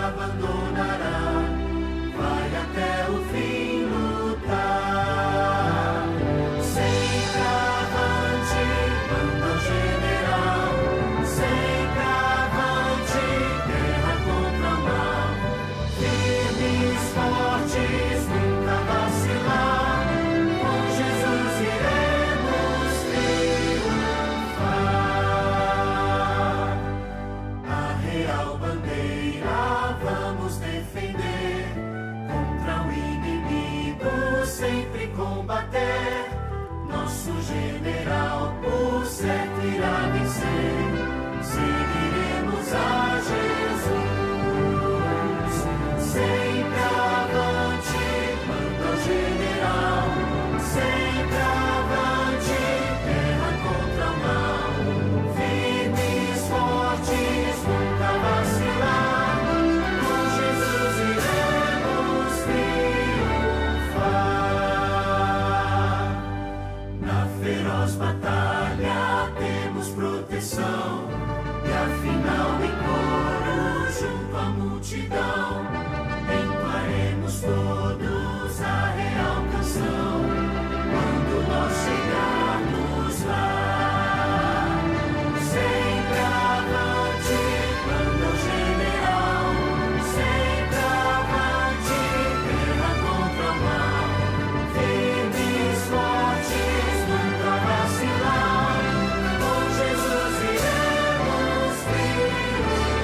abandonará, vai até o fim lutar. Sempre avante, manda o general, sempre avante, guerra contra o mal. Firmes, fortes, nunca vacilar, com Jesus iremos triunfar. A real bandeira vamos defender, contra o inimigo sempre combater. Nosso general por certo irá vencer, seguiremos a Jesus. Sempre avante, manda o general, sempre avante, guerra contra o mal. Firmes, fortes, nunca vacilar, com Jesus iremos triunfar. Na feroz batalha temos proteção, e afinal em coro junto à multidão entoaremos todos a real canção quando nós chegarmos lá. Sempre avante, manda o general, sempre avante, guerra contra o mal. Firmes, fortes, nunca vacilar, com Jesus iremos triunfar.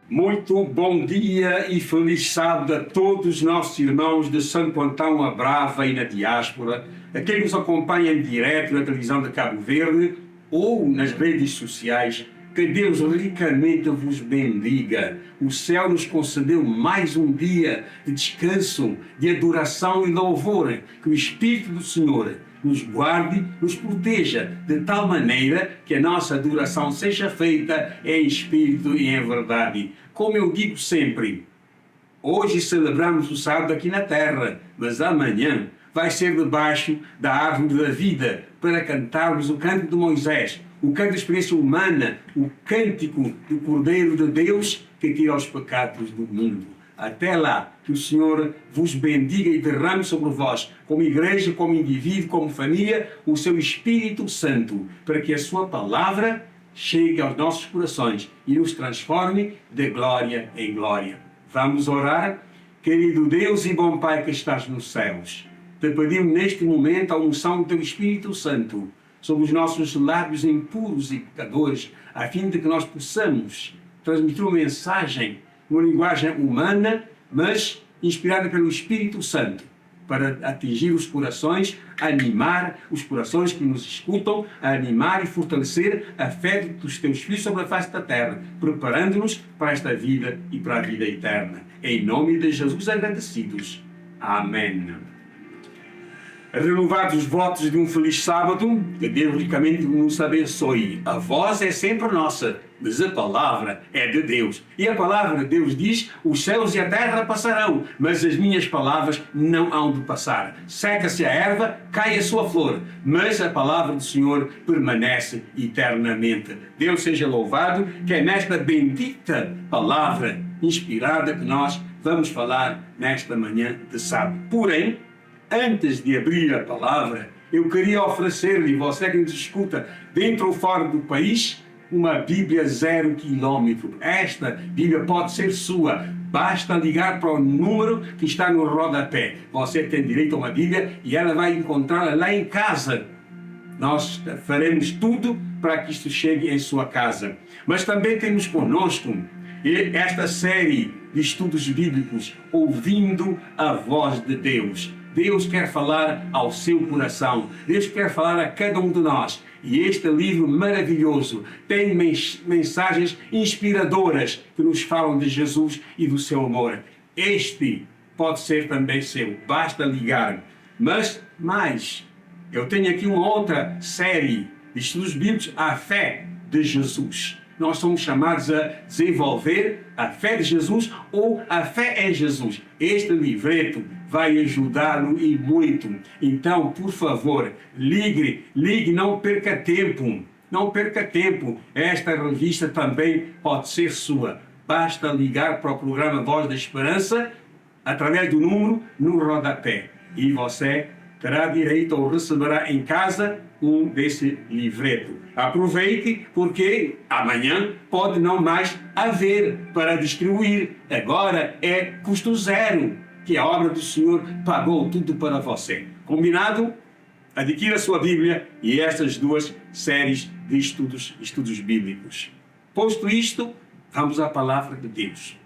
Muito bom dia e feliz sábado a todos os nossos irmãos de Santo Antão a Brava e na diáspora, a quem nos acompanha em direto na televisão de Cabo Verde ou nas redes sociais. Que Deus ricamente vos bendiga. O céu nos concedeu mais um dia de descanso, de adoração e louvor. Que o Espírito do Senhor nos guarde, nos proteja, de tal maneira que a nossa adoração seja feita em espírito e em verdade. Como eu digo sempre, hoje celebramos o sábado aqui na terra, mas amanhã vai ser debaixo da árvore da vida para cantarmos o cântico de Moisés, o canto da experiência humana, o cântico do Cordeiro de Deus que tira os pecados do mundo. Até lá, que o Senhor vos bendiga e derrame sobre vós, como igreja, como indivíduo, como família, o seu Espírito Santo, para que a sua palavra chegue aos nossos corações e nos transforme de glória em glória. Vamos orar? Querido Deus e bom Pai que estás nos céus, te pedimos neste momento a unção do teu Espírito Santo sobre os nossos lábios impuros e pecadores, a fim de que nós possamos transmitir uma mensagem numa linguagem humana, mas inspirada pelo Espírito Santo, para atingir os corações, animar os corações que nos escutam, animar e fortalecer a fé dos teus filhos sobre a face da terra, preparando-nos para esta vida e para a vida eterna. Em nome de Jesus agradecidos. Amém. Renovados os votos de um feliz sábado, que Deus ricamente nos abençoe. A voz é sempre nossa, mas a palavra é de Deus. E a palavra de Deus diz: os céus e a terra passarão, mas as minhas palavras não hão de passar. Seca-se a erva, cai a sua flor, mas a palavra do Senhor permanece eternamente. Deus seja louvado, que é nesta bendita palavra inspirada que nós vamos falar nesta manhã de sábado. Porém, antes de abrir a palavra, eu queria oferecer-lhe, você que nos escuta, dentro ou fora do país, uma Bíblia 0 km. Esta Bíblia pode ser sua. Basta ligar para o número que está no rodapé. Você tem direito a uma Bíblia e ela vai encontrá-la lá em casa. Nós faremos tudo para que isto chegue em sua casa. Mas também temos conosco esta série de estudos bíblicos, Ouvindo a Voz de Deus. Deus quer falar ao seu coração. Deus quer falar a cada um de nós. E este livro maravilhoso tem mensagens inspiradoras que nos falam de Jesus e do seu amor. Este pode ser também seu. Basta ligar. Mas mais, eu tenho aqui uma outra série de estudos bíblicos, a fé de Jesus. Nós somos chamados a desenvolver a fé de Jesus ou a fé em Jesus. Este livreto vai ajudá-lo e muito. Então, por favor, ligue, não perca tempo. Não perca tempo, esta revista também pode ser sua. Basta ligar para o programa Voz da Esperança através do número no rodapé e você terá direito ou receberá em casa um desse livreto. Aproveite, porque amanhã pode não mais haver para distribuir. Agora é custo zero, que a obra do Senhor pagou tudo para você. Combinado? Adquira a sua Bíblia e estas duas séries de estudos bíblicos. Posto isto, vamos à palavra de Deus.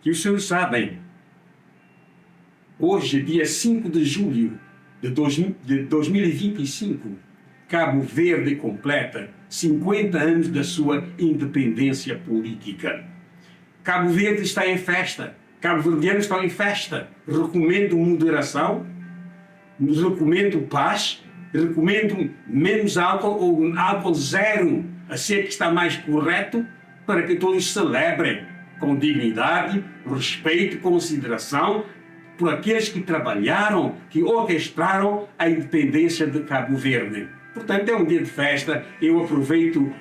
Que os senhores sabem, hoje, dia 5 de julho de 2025, Cabo Verde completa 50 anos da sua independência política. Cabo Verde está em festa. Cabo-verdianos estão em festa. Recomendo moderação, recomendo paz, recomendo menos álcool ou álcool zero, a ser que está mais correto, para que todos celebrem com dignidade, respeito, consideração por aqueles que trabalharam, que orquestraram a independência de Cabo Verde. Portanto, é um dia de festa. Eu aproveito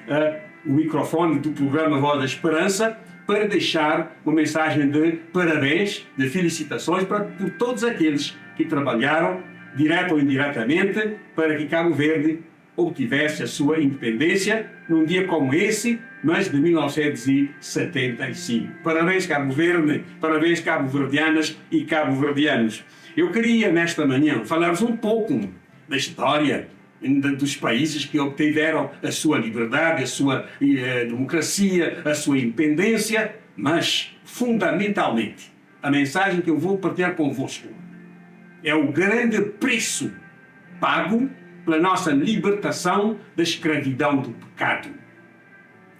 o microfone do programa Voz da Esperança para deixar uma mensagem de parabéns, de felicitações por todos aqueles que trabalharam, direto ou indiretamente, para que Cabo Verde obtivesse a sua independência num dia como esse, mas de 1975. Parabéns, Cabo Verde, parabéns, cabo-verdianas e cabo-verdianos. Eu queria, nesta manhã, falar-vos um pouco da história dos países que obtiveram a sua liberdade, a sua democracia, a sua independência, mas, fundamentalmente, a mensagem que eu vou partilhar convosco é o grande preço pago pela nossa libertação da escravidão do pecado.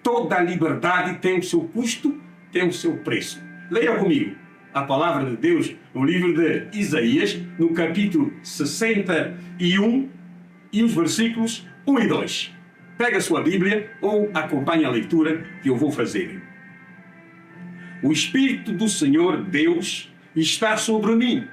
Toda a liberdade tem o seu custo, tem o seu preço. Leia comigo a palavra de Deus no livro de Isaías, no capítulo 61, e os versículos 1 e 2. Pega a sua Bíblia ou acompanhe a leitura que eu vou fazer. O Espírito do Senhor Deus está sobre mim,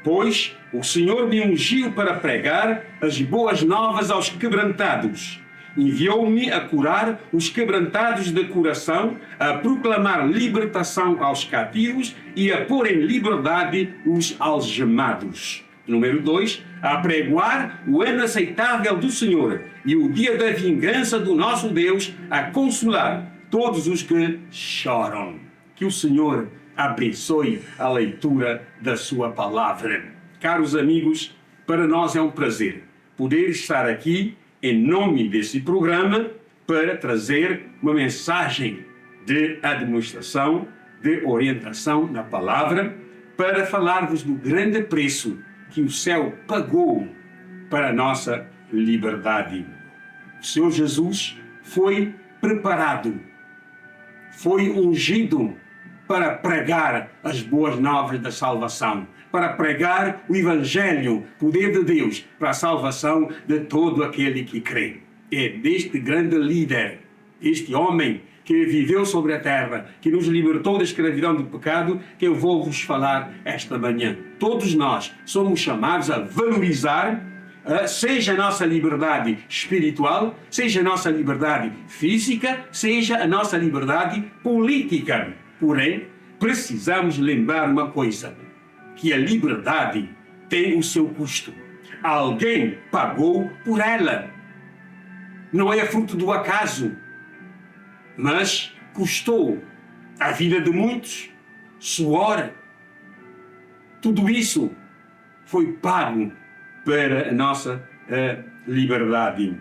pois o Senhor me ungiu para pregar as boas novas aos quebrantados. Enviou-me a curar os quebrantados de coração, a proclamar libertação aos cativos e a pôr em liberdade os algemados. Número 2, a apregoar o ano aceitável do Senhor e o dia da vingança do nosso Deus, a consolar todos os que choram. Que o Senhor abençoe a leitura da sua palavra. Caros amigos, para nós é um prazer poder estar aqui em nome desse programa para trazer uma mensagem de administração, de orientação na palavra, para falar-vos do grande preço que o céu pagou para a nossa liberdade. O Senhor Jesus foi preparado, foi ungido para pregar as boas novas da salvação, para pregar o Evangelho, poder de Deus, para a salvação de todo aquele que crê. É deste grande líder, este homem que viveu sobre a terra, que nos libertou da escravidão do pecado, que eu vou vos falar esta manhã. Todos nós somos chamados a valorizar, seja a nossa liberdade espiritual, seja a nossa liberdade física, seja a nossa liberdade política. Porém, precisamos lembrar uma coisa, que a liberdade tem o seu custo. Alguém pagou por ela. Não é fruto do acaso, mas custou a vida de muitos, suor. Tudo isso foi pago para a nossa liberdade.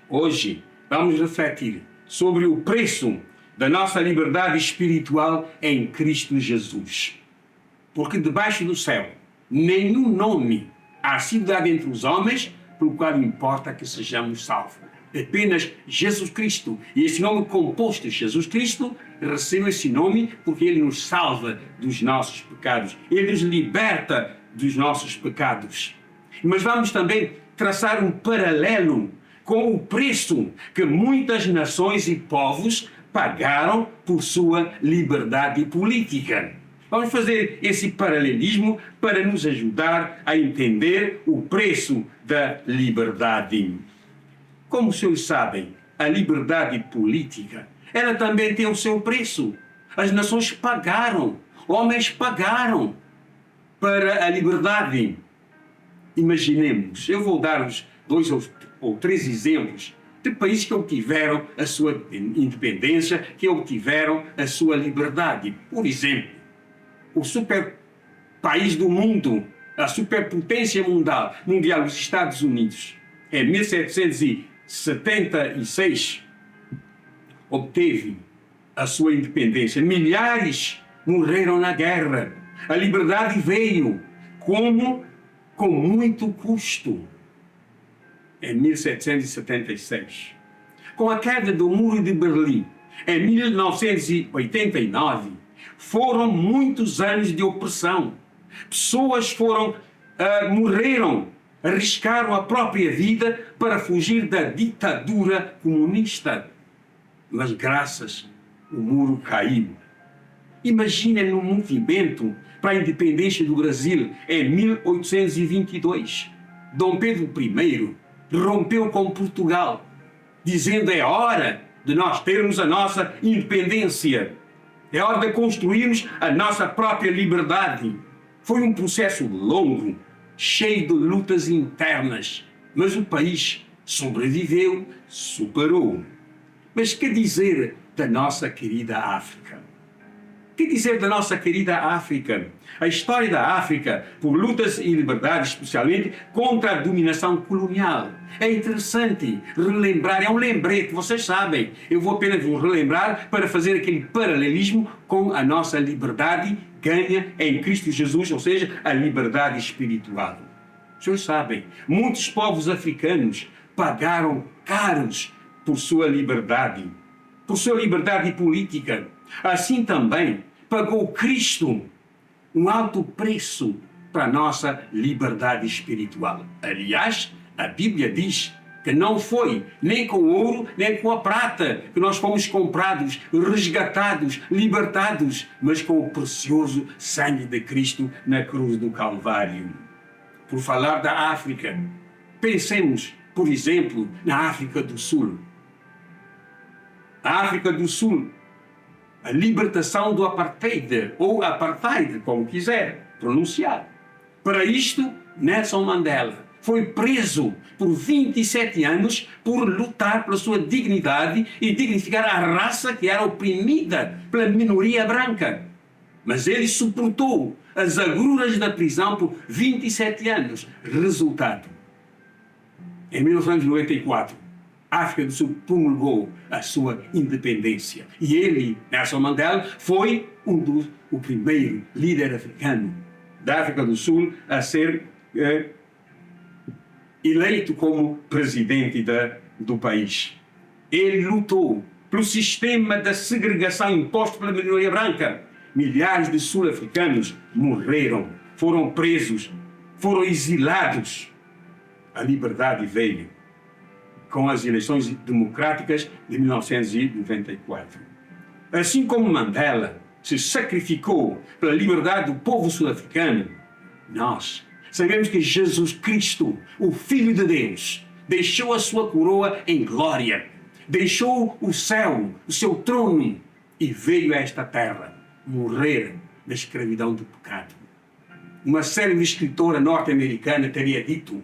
Hoje vamos refletir sobre o preço da nossa liberdade espiritual em Cristo Jesus. Porque debaixo do céu nenhum nome há sido dado entre os homens pelo qual importa que sejamos salvos. Apenas Jesus Cristo. E esse nome composto, Jesus Cristo, recebe esse nome porque Ele nos salva dos nossos pecados. Ele nos liberta dos nossos pecados. Mas vamos também traçar um paralelo com o preço que muitas nações e povos pagaram por sua liberdade política. Vamos fazer esse paralelismo para nos ajudar a entender o preço da liberdade. Como os senhores sabem, a liberdade política, ela também tem o seu preço. As nações pagaram, homens pagaram para a liberdade. Imaginemos, eu vou dar-vos 2 ou 3 exemplos de países que obtiveram a sua independência, que obtiveram a sua liberdade. Por exemplo, o super país do mundo, a superpotência mundial, os Estados Unidos, em 1776, obteve a sua independência. Milhares morreram na guerra. A liberdade veio com muito custo. Em 1776. Com a queda do Muro de Berlim, em 1989, foram muitos anos de opressão. Pessoas morreram, arriscaram a própria vida para fugir da ditadura comunista. Mas graças o muro caiu. Imaginem um movimento para a independência do Brasil em 1822. Dom Pedro I rompeu com Portugal, dizendo: é hora de nós termos a nossa independência. É hora de construirmos a nossa própria liberdade. Foi um processo longo, cheio de lutas internas, mas o país sobreviveu, superou. Mas que dizer da nossa querida África? Que dizer da nossa querida África? A história da África, por lutas e liberdades, especialmente contra a dominação colonial. É interessante relembrar, é um lembrete, vocês sabem. Eu vou apenas vos relembrar para fazer aquele paralelismo com a nossa liberdade ganha em Cristo Jesus, ou seja, a liberdade espiritual. Vocês sabem, muitos povos africanos pagaram caros por sua liberdade política. Assim também pagou Cristo um alto preço para a nossa liberdade espiritual. Aliás, a Bíblia diz que não foi nem com o ouro, nem com a prata que nós fomos comprados, resgatados, libertados, mas com o precioso sangue de Cristo na cruz do Calvário. Por falar da África, pensemos, por exemplo, na África do Sul. A África do Sul, a libertação do apartheid, ou apartheid, como quiser pronunciar. Para isto, Nelson Mandela foi preso por 27 anos por lutar pela sua dignidade e dignificar a raça que era oprimida pela minoria branca. Mas ele suportou as agruras da prisão por 27 anos. Resultado: em 1994, a África do Sul promulgou a sua independência. E ele, Nelson Mandela, foi o primeiro líder africano da África do Sul a ser eleito como presidente do país. Ele lutou pelo sistema da segregação imposto pela minoria branca. Milhares de sul-africanos morreram, foram presos, foram exilados. A liberdade veio com as eleições democráticas de 1994. Assim como Mandela se sacrificou pela liberdade do povo sul-africano, nós sabemos que Jesus Cristo, o Filho de Deus, deixou a sua coroa em glória, deixou o céu, o seu trono, e veio a esta terra morrer na escravidão do pecado. Uma célebre escritora norte-americana teria dito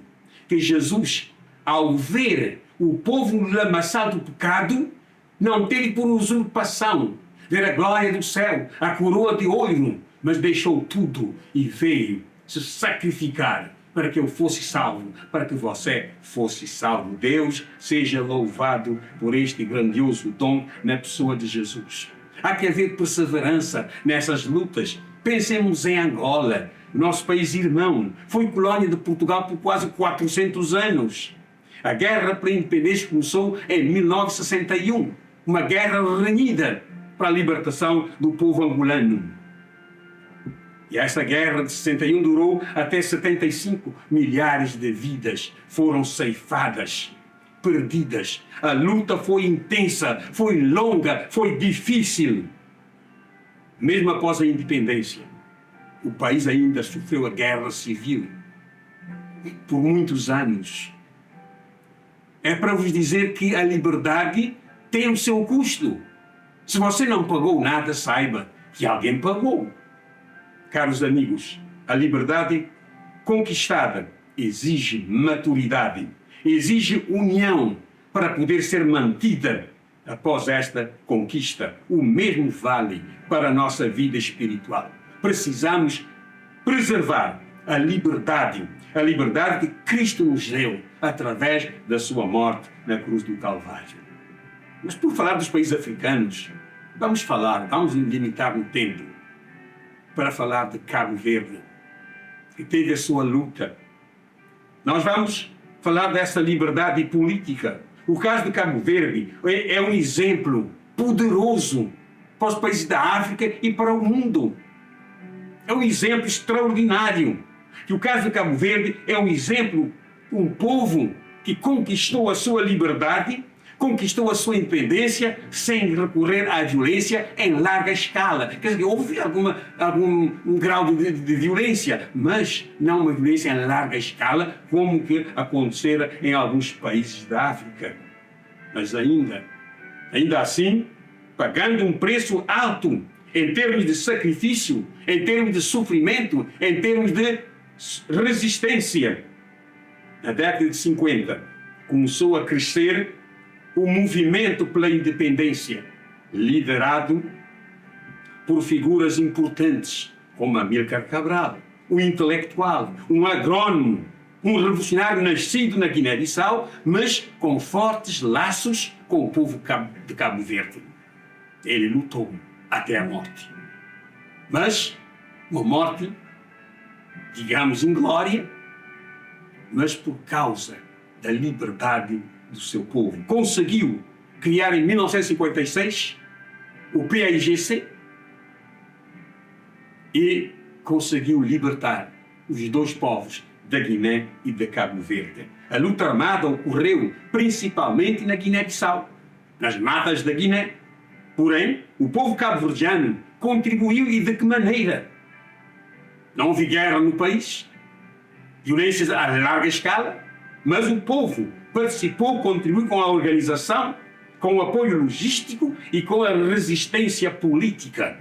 que Jesus, ao ver o povo lamaçado do pecado, não teve por usurpação ver a glória do céu, a coroa de ouro, mas deixou tudo e veio se sacrificar para que eu fosse salvo, para que você fosse salvo. Deus seja louvado por este grandioso dom na pessoa de Jesus. Há que haver perseverança nessas lutas. Pensemos em Angola, nosso país irmão. Foi colônia de Portugal por quase 400 anos. A guerra pela independência começou em 1961. Uma guerra renhida para a libertação do povo angolano. E essa guerra de 61 durou até 75. Milhares de vidas foram ceifadas, perdidas. A luta foi intensa, foi longa, foi difícil. Mesmo após a independência, o país ainda sofreu a guerra civil por muitos anos. é para vos dizer que a liberdade tem o seu custo. Se você não pagou nada, saiba que alguém pagou. Caros amigos, a liberdade conquistada exige maturidade, exige união para poder ser mantida após esta conquista. O mesmo vale para a nossa vida espiritual. Precisamos preservar a liberdade que Cristo nos deu através da sua morte na cruz do Calvário. Mas por falar dos países africanos, vamos limitar no tempo para falar de Cabo Verde, que teve a sua luta. Nós vamos falar dessa liberdade política. O caso de Cabo Verde é um exemplo poderoso para os países da África e para o mundo. É um exemplo extraordinário. E o caso de Cabo Verde é um exemplo, um povo que conquistou a sua liberdade, conquistou a sua independência sem recorrer à violência em larga escala. Quer dizer, houve algum grau de violência, mas não uma violência em larga escala, como que acontecera em alguns países da África. Mas ainda assim, pagando um preço alto em termos de sacrifício, em termos de sofrimento, em termos de resistência. Na década de 50, começou a crescer o movimento pela independência, liderado por figuras importantes, como Amílcar Cabral, um intelectual, um agrônomo, um revolucionário nascido na Guiné-Bissau, mas com fortes laços com o povo de Cabo Verde. Ele lutou até a morte. Mas uma morte, digamos, em glória, mas por causa da liberdade do seu povo. Conseguiu criar em 1956 o PAIGC e conseguiu libertar os dois povos da Guiné e de Cabo Verde. A luta armada ocorreu principalmente na Guiné-Bissau, nas matas da Guiné. Porém, o povo cabo-verdiano contribuiu e de que maneira? Não houve guerra no país, violências a larga escala, mas o povo participou, contribuiu com a organização, com o apoio logístico e com a resistência política.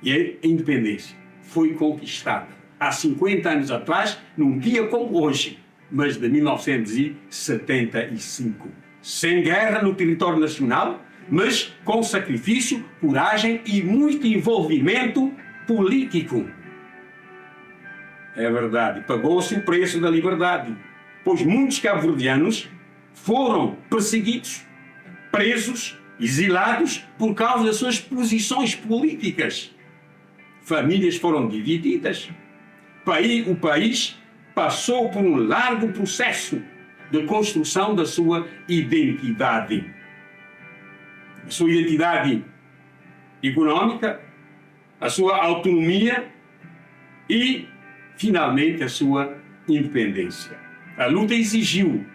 E a independência foi conquistada há 50 anos atrás, num dia como hoje, mas de 1975. Sem guerra no território nacional, mas com sacrifício, coragem e muito envolvimento político. É verdade, pagou-se o preço da liberdade, pois muitos cabo-verdianos foram perseguidos, presos, exilados por causa das suas posições políticas. Famílias foram divididas. O país passou por um largo processo de construção da sua identidade. A sua identidade econômica, a sua autonomia e, finalmente, a sua independência. A luta exigiu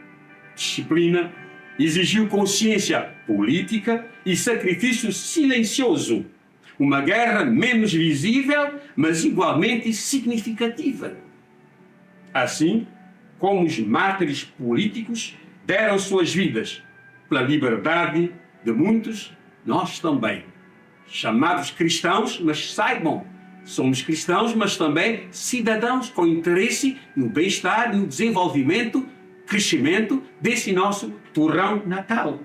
disciplina, exigiu consciência política e sacrifício silencioso. Uma guerra menos visível, mas igualmente significativa. Assim como os mártires políticos deram suas vidas pela liberdade de muitos, nós também, chamados cristãos, mas saibam, somos cristãos, mas também cidadãos com interesse no bem-estar, no desenvolvimento, crescimento desse nosso torrão natal.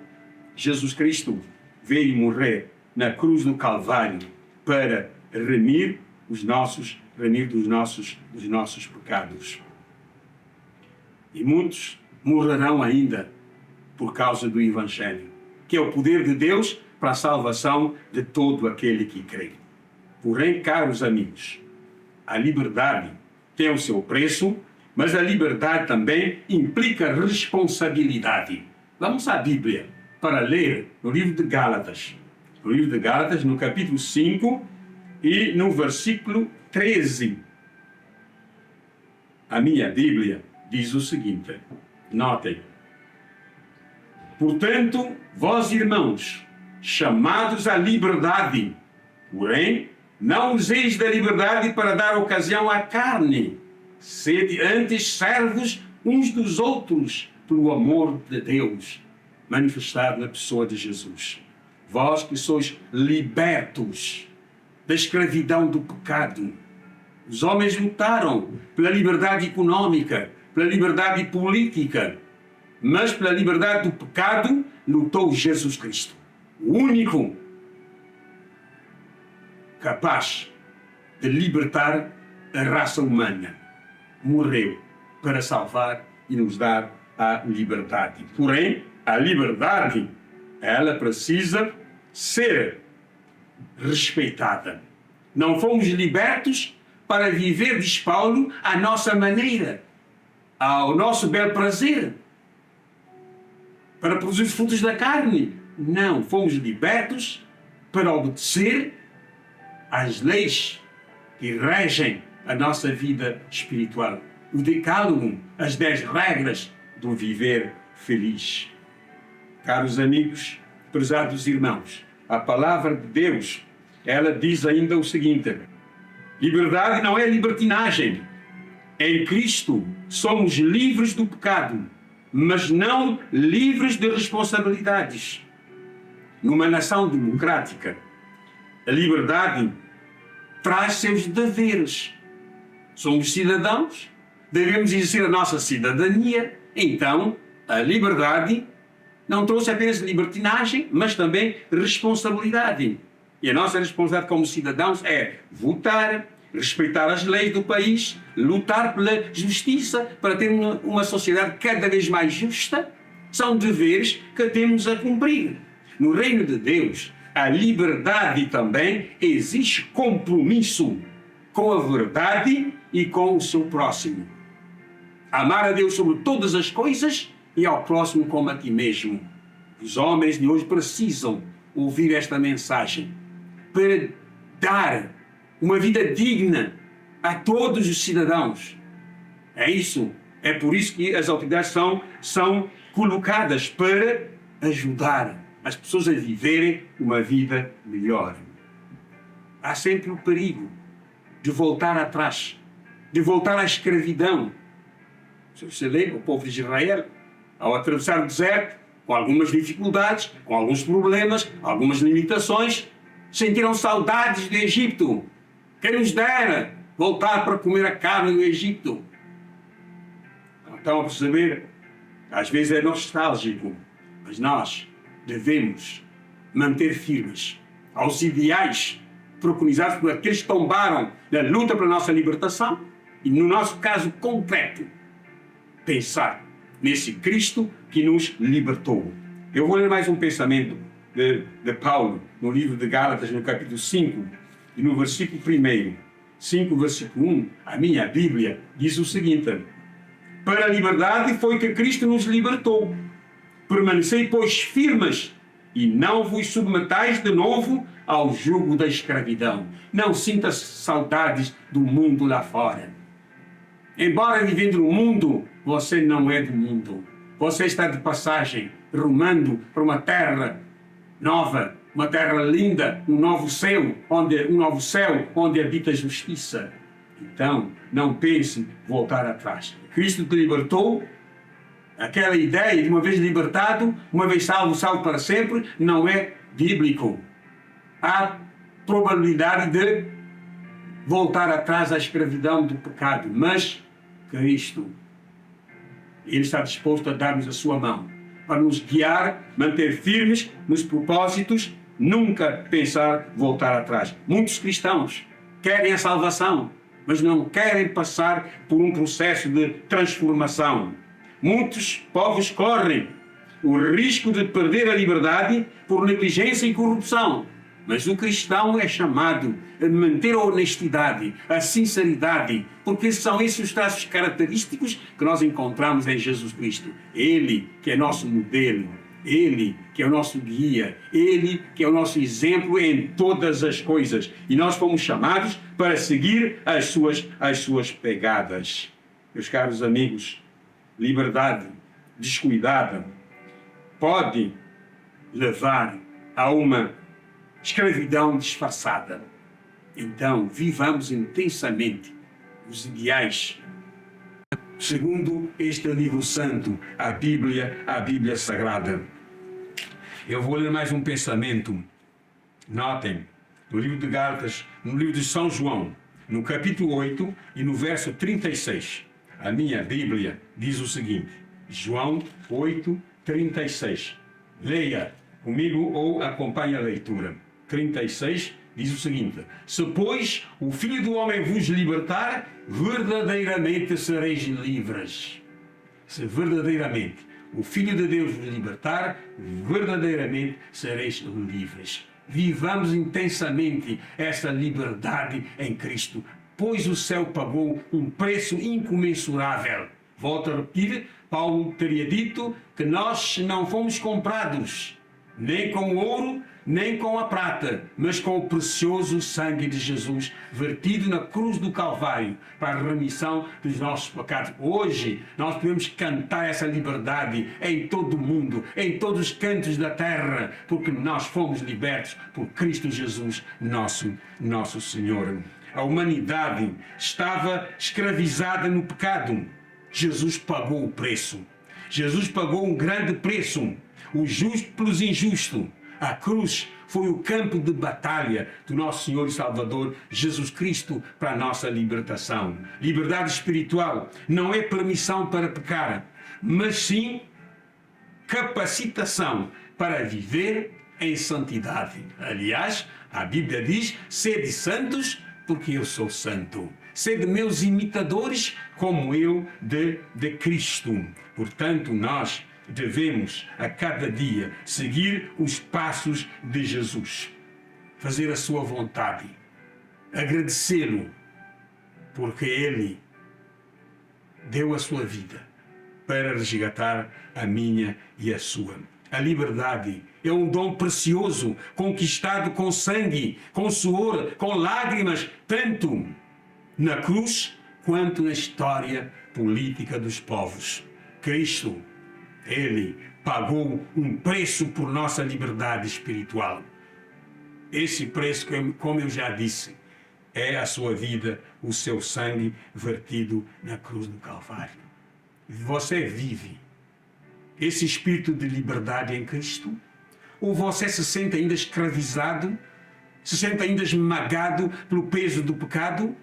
Jesus Cristo veio morrer na cruz do Calvário para remir dos nossos pecados. E muitos morrerão ainda por causa do Evangelho, que é o poder de Deus para a salvação de todo aquele que crê. Porém, caros amigos, a liberdade tem o seu preço, mas a liberdade também implica responsabilidade. Vamos à Bíblia para ler no livro de Gálatas. No livro de Gálatas, no capítulo 5 e no versículo 13. A minha Bíblia diz o seguinte, notem. Portanto, vós irmãos, chamados à liberdade, porém, não useis da liberdade para dar ocasião à carne, sede antes servos uns dos outros pelo amor de Deus manifestado na pessoa de Jesus. Vós que sois libertos da escravidão do pecado. Os homens lutaram pela liberdade econômica, pela liberdade política, mas pela liberdade do pecado lutou Jesus Cristo, o único capaz de libertar a raça humana. Morreu para salvar e nos dar a liberdade. Porém, a liberdade, ela precisa ser respeitada. Não fomos libertos para viver, diz Paulo, à nossa maneira, ao nosso bel prazer, para produzir os frutos da carne. Não, fomos libertos para obedecer às leis que regem a nossa vida espiritual. O decálogo, as 10 regras do viver feliz. Caros amigos, prezados irmãos, a palavra de Deus, ela diz ainda o seguinte: liberdade não é libertinagem. Em Cristo somos livres do pecado, mas não livres de responsabilidades. Numa nação democrática, a liberdade traz seus deveres. Somos cidadãos, devemos exercer a nossa cidadania. Então, a liberdade não trouxe apenas libertinagem, mas também responsabilidade. E a nossa responsabilidade como cidadãos é votar, respeitar as leis do país, lutar pela justiça para ter uma sociedade cada vez mais justa. São deveres que temos a cumprir. No reino de Deus, a liberdade também exige compromisso com a verdade e com o seu próximo. Amar a Deus sobre todas as coisas e ao próximo como a ti mesmo. Os homens de hoje precisam ouvir esta mensagem para dar uma vida digna a todos os cidadãos. É isso. É por isso que as autoridades são colocadas para ajudar as pessoas a viverem uma vida melhor. Há sempre o perigo de voltar atrás, de voltar à escravidão. Se você lembra, o povo de Israel, ao atravessar o deserto, com algumas dificuldades, com alguns problemas, algumas limitações, sentiram saudades do Egito. Quem nos dera voltar para comer a carne do Egito. Então, a perceber, às vezes é nostálgico, mas nós devemos manter firmes aos ideais preconizados por aqueles que tombaram na luta pela nossa libertação e, no nosso caso concreto, pensar nesse Cristo que nos libertou. Eu vou ler mais um pensamento de Paulo no livro de Gálatas, no capítulo 5 e no versículo 1. 5, versículo 1, a minha Bíblia diz o seguinte: para a liberdade foi que Cristo nos libertou. Permanecei, pois, firmes e não vos submetais de novo ao jugo da escravidão. Não sinta saudades do mundo lá fora. Embora vivendo no mundo, você não é do mundo. Você está de passagem, rumando para uma terra nova, uma terra linda, um novo céu onde habita a justiça. Então, não pense voltar atrás. Cristo te libertou. Aquela ideia de uma vez libertado, uma vez salvo, salvo para sempre, não é bíblico. Há probabilidade de voltar atrás à escravidão do pecado, mas Cristo, Ele está disposto a dar-nos a sua mão, para nos guiar, manter firmes nos propósitos, nunca pensar voltar atrás. Muitos cristãos querem a salvação, mas não querem passar por um processo de transformação. Muitos povos correm o risco de perder a liberdade por negligência e corrupção. Mas o cristão é chamado a manter a honestidade, a sinceridade, porque são esses os traços característicos que nós encontramos em Jesus Cristo. Ele que é nosso modelo, Ele que é o nosso guia, Ele que é o nosso exemplo em todas as coisas. E nós fomos chamados para seguir as suas pegadas. Meus caros amigos, liberdade descuidada pode levar a uma escravidão disfarçada. Então, vivamos intensamente os ideais segundo este livro santo, a Bíblia Sagrada. Eu vou ler mais um pensamento. Notem, no livro de Gálatas, no livro de São João, no capítulo 8 e no verso 36. A minha Bíblia diz o seguinte, João 8, 36. Leia comigo ou acompanhe a leitura. 36 diz o seguinte: se, pois, o Filho do Homem vos libertar, verdadeiramente sereis livres. Se verdadeiramente o Filho de Deus vos libertar, verdadeiramente sereis livres. Vivamos intensamente essa liberdade em Cristo, pois o céu pagou um preço incomensurável. Volto a repetir, Paulo teria dito que nós não fomos comprados, nem com o ouro, nem com a prata, mas com o precioso sangue de Jesus, vertido na cruz do Calvário, para a remissão dos nossos pecados. Hoje, nós podemos cantar essa liberdade em todo o mundo, em todos os cantos da terra, porque nós fomos libertos por Cristo Jesus, nosso Senhor. A humanidade estava escravizada no pecado. Jesus pagou o preço. Jesus pagou um grande preço, o justo pelos injustos. A cruz foi o campo de batalha do nosso Senhor e Salvador Jesus Cristo para a nossa libertação. Liberdade espiritual não é permissão para pecar, mas sim capacitação para viver em santidade. Aliás, a Bíblia diz, sede santos, porque eu sou santo. Sede meus imitadores, como eu de Cristo. Portanto, nós devemos a cada dia seguir os passos de Jesus, fazer a sua vontade, agradecê-lo, porque Ele deu a sua vida para resgatar a minha e a sua. A liberdade é um dom precioso, conquistado com sangue, com suor, com lágrimas, tanto na cruz quanto na história política dos povos. Cristo, Ele pagou um preço por nossa liberdade espiritual. Esse preço, como eu já disse, é a sua vida, o seu sangue vertido na cruz do Calvário. Você vive esse espírito de liberdade em Cristo? Ou você se sente ainda escravizado? Se sente ainda esmagado pelo peso do pecado?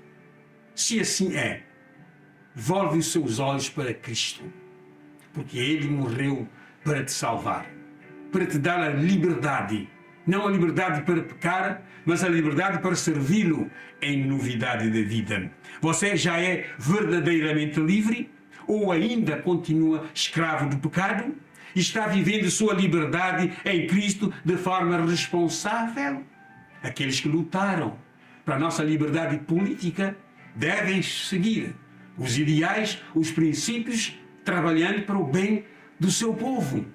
Se assim é, volve os seus olhos para Cristo, porque Ele morreu para te salvar, para te dar a liberdade, não a liberdade para pecar, mas a liberdade para servi-lo em novidade de vida. Você já é verdadeiramente livre ou ainda continua escravo do pecado? Está vivendo sua liberdade em Cristo de forma responsável? Aqueles que lutaram para a nossa liberdade política devem seguir os ideais, os princípios, trabalhando para o bem do seu povo.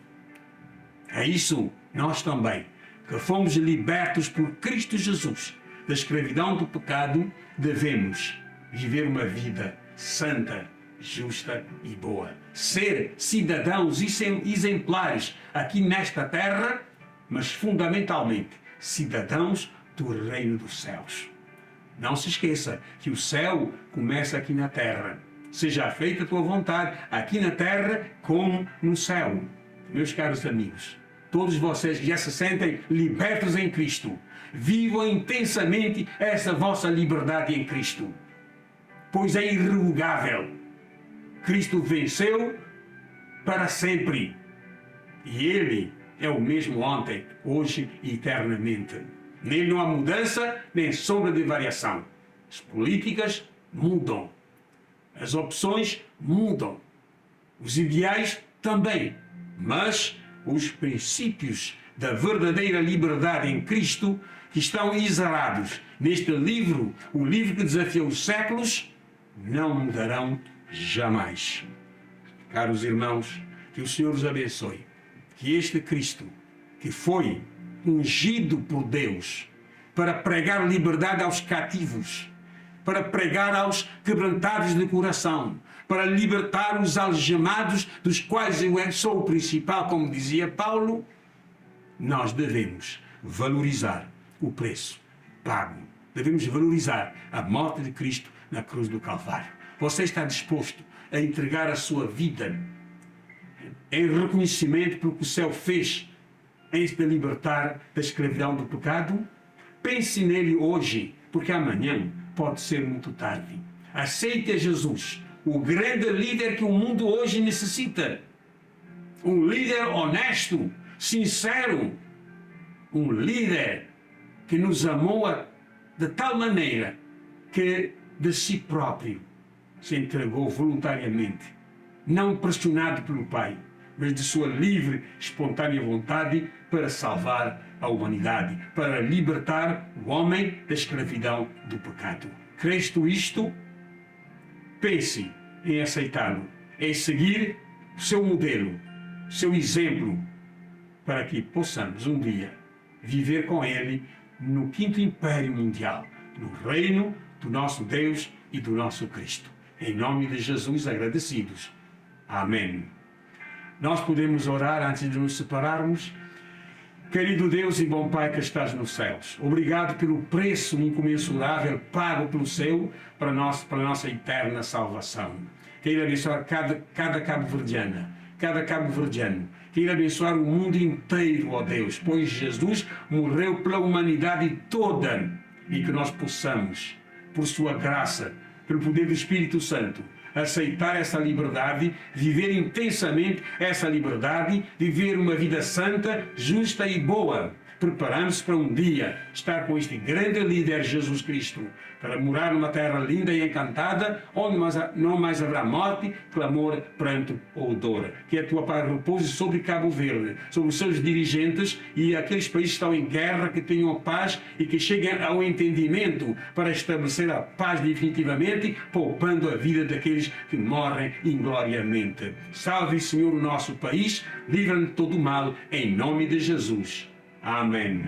É isso, nós também, que fomos libertos por Cristo Jesus da escravidão do pecado, devemos viver uma vida santa, justa e boa. Ser cidadãos exemplares aqui nesta terra, mas fundamentalmente cidadãos do reino dos céus. Não se esqueça que o céu começa aqui na terra. Seja feita a tua vontade, aqui na terra como no céu. Meus caros amigos, todos vocês que já se sentem libertos em Cristo, vivam intensamente essa vossa liberdade em Cristo, pois é irrevogável. Cristo venceu para sempre. E Ele é o mesmo ontem, hoje e eternamente. Nele não há mudança, nem sombra de variação. As políticas mudam. As opções mudam. Os ideais também. Mas os princípios da verdadeira liberdade em Cristo, que estão exarados neste livro, o livro que desafia os séculos, não mudarão jamais. Caros irmãos, que o Senhor os abençoe. Que este Cristo, que foi ungido por Deus para pregar liberdade aos cativos, para pregar aos quebrantados de coração, para libertar os algemados, dos quais eu sou o principal, como dizia Paulo, nós devemos valorizar o preço pago. Devemos valorizar a morte de Cristo na cruz do Calvário. Você está disposto a entregar a sua vida em reconhecimento pelo que o céu fez em te libertar da escravidão do pecado? Pense nele hoje, porque amanhã pode ser muito tarde. Aceite a Jesus, o grande líder que o mundo hoje necessita. Um líder honesto, sincero, um líder que nos amou de tal maneira que de si próprio se entregou voluntariamente, não pressionado pelo Pai, mas de sua livre, espontânea vontade para salvar a humanidade, para libertar o homem da escravidão do pecado. Crês tu isto? Pense em aceitá-lo, em seguir o seu modelo, o seu exemplo, para que possamos um dia viver com ele no quinto império mundial, no reino do nosso Deus e do nosso Cristo. Em nome de Jesus, agradecidos. Amém. Nós podemos orar antes de nos separarmos. Querido Deus e bom Pai que estás nos céus, obrigado pelo preço incomensurável pago pelo céu para a nossa eterna salvação. Quero abençoar cada cabo-verdiana, cada cabo-verdiano. Quero abençoar o mundo inteiro, ó Deus, pois Jesus morreu pela humanidade toda e que nós possamos, por sua graça, pelo poder do Espírito Santo, aceitar essa liberdade, viver intensamente essa liberdade, viver uma vida santa, justa e boa, preparando-se para um dia estar com este grande líder Jesus Cristo, para morar numa terra linda e encantada, onde não mais haverá morte, clamor, pranto ou dor. Que a tua paz repouse sobre Cabo Verde, sobre os seus dirigentes e aqueles países que estão em guerra, que tenham paz e que cheguem ao entendimento para estabelecer a paz definitivamente, poupando a vida daqueles que morrem ingloriamente. Salve, Senhor, o nosso país, livra-nos de todo o mal, em nome de Jesus. Amém.